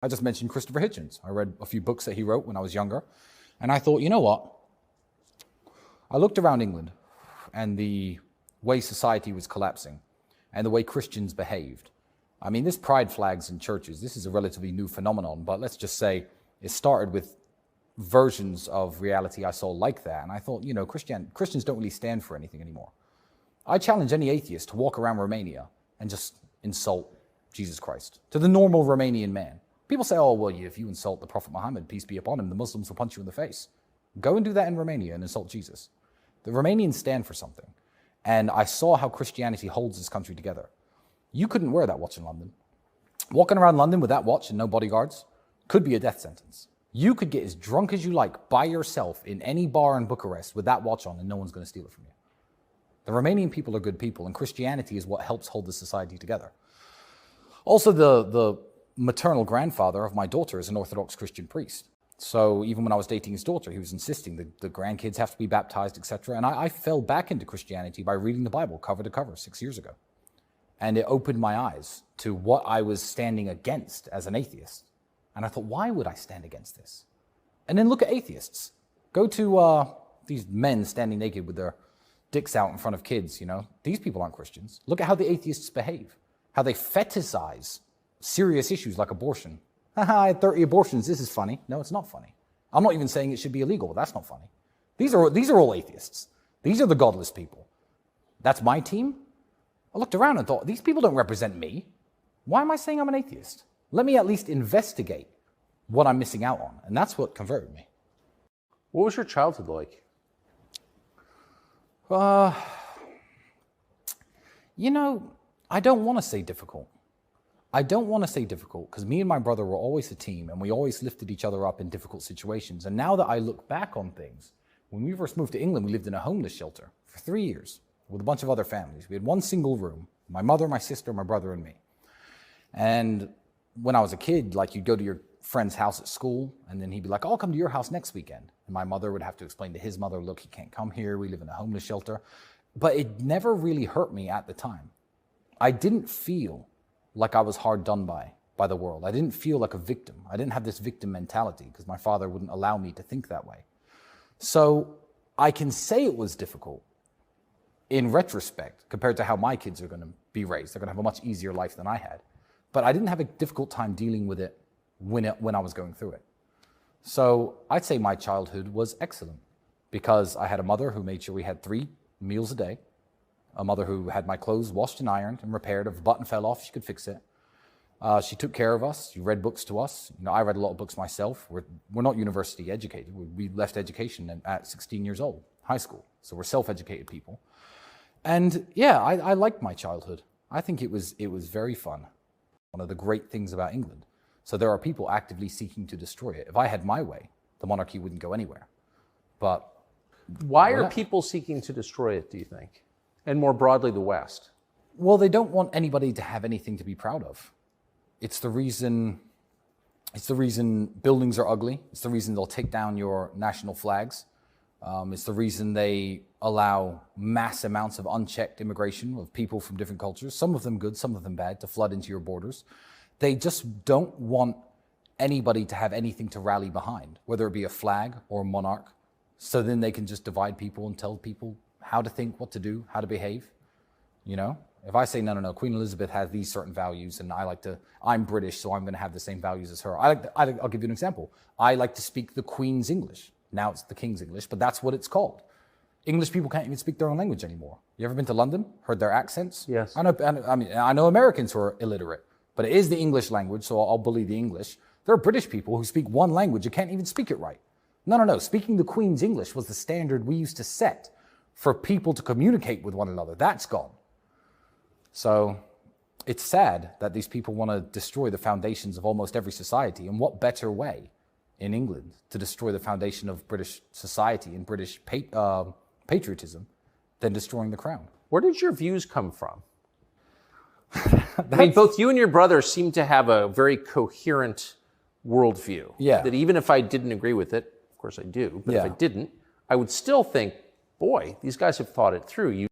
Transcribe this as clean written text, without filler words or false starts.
I just mentioned Christopher Hitchens. I read a few books that he wrote when I was younger, and I thought, you know what? I looked around England and the way society was collapsing and the way Christians behaved. I mean, this pride flags in churches, this is a relatively new phenomenon, but let's just say it started with versions of reality I saw like that. And I thought, you know, Christians don't really stand for anything anymore. I challenge any atheist to walk around Romania and just insult Jesus Christ to the normal Romanian man. People say, oh, well, if you insult the Prophet Muhammad, peace be upon him, the Muslims will punch you in the face. Go and do that in Romania and insult Jesus. The Romanians stand for something. And I saw how Christianity holds this country together. You couldn't wear that watch in London. Walking around London with that watch and no bodyguards could be a death sentence. You could get as drunk as you like by yourself in any bar in Bucharest with that watch on and no one's going to steal it from you. The Romanian people are good people, and Christianity is what helps hold the society together. Also, the maternal grandfather of my daughter is an Orthodox Christian priest. So even when I was dating his daughter, he was insisting that the grandkids have to be baptized, etc. And I fell back into Christianity by reading the Bible cover to cover 6 years ago. And it opened my eyes to what I was standing against as an atheist. And I thought, why would I stand against this? And then look at atheists. Go to these men standing naked with their dicks out in front of kids, you know. These people aren't Christians. Look at how the atheists behave, how they fetishize serious issues like abortion. Haha, I had 30 abortions, this is funny. No, it's not funny. I'm not even saying it should be illegal, but that's not funny. These are all atheists. These are the godless people. That's my team? I looked around and thought, these people don't represent me. Why am I saying I'm an atheist? Let me at least investigate what I'm missing out on. And that's what converted me. What was your childhood like? You know, I don't want to say difficult. I don't want to say difficult because me and my brother were always a team and we always lifted each other up in difficult situations. And now that I look back on things, when we first moved to England, we lived in a homeless shelter for 3 years with a bunch of other families. We had one single room, my mother, my sister, my brother, and me. And when I was a kid, like you'd go to your friend's house at school and then he'd be like, I'll come to your house next weekend. And my mother would have to explain to his mother, look, he can't come here. We live in a homeless shelter. But it never really hurt me at the time. I didn't feel like I was hard done by the world. I didn't feel like a victim. I didn't have this victim mentality because my father wouldn't allow me to think that way. So I can say it was difficult in retrospect compared to how my kids are going to be raised. They're going to have a much easier life than I had. But I didn't have a difficult time dealing with it when I was going through it. So I'd say my childhood was excellent because I had a mother who made sure we had 3 meals a day, a mother who had my clothes washed and ironed and repaired. If a button fell off, she could fix it. She took care of us. She read books to us. You know, I read a lot of books myself. We're not university educated. We left education at 16 years old, high school. So we're self-educated people. And yeah, I liked my childhood. I think it was very fun. One of the great things about England. So there are people actively seeking to destroy it. If I had my way, the monarchy wouldn't go anywhere. But why are people seeking to destroy it, do you think? And more broadly, the West? Well, they don't want anybody to have anything to be proud of. It's the reason buildings are ugly. It's the reason they'll take down your national flags. It's the reason they allow mass amounts of unchecked immigration of people from different cultures, some of them good, some of them bad, to flood into your borders. They just don't want anybody to have anything to rally behind, whether it be a flag or a monarch. So then they can just divide people and tell people how to think, what to do, how to behave. You know, if I say, no, Queen Elizabeth has these certain values and I'm British, so I'm going to have the same values as her. I'll give you an example. I like to speak the Queen's English. Now it's the King's English, but that's what it's called. English people can't even speak their own language anymore. You ever been to London? Heard their accents? Yes. I know Americans who are illiterate, but it is the English language, so I'll bully the English. There are British people who speak one language and can't even speak it right. No. Speaking the Queen's English was the standard we used to set for people to communicate with one another. That's gone. So it's sad that these people want to destroy the foundations of almost every society. And what better way in England to destroy the foundation of British society and British patriotism than destroying the crown? Where did your views come from? I mean, both you and your brother seem to have a very coherent worldview. Yeah. That even if I didn't agree with it, of course I do, but if I didn't, I would still think, boy, these guys have thought it through.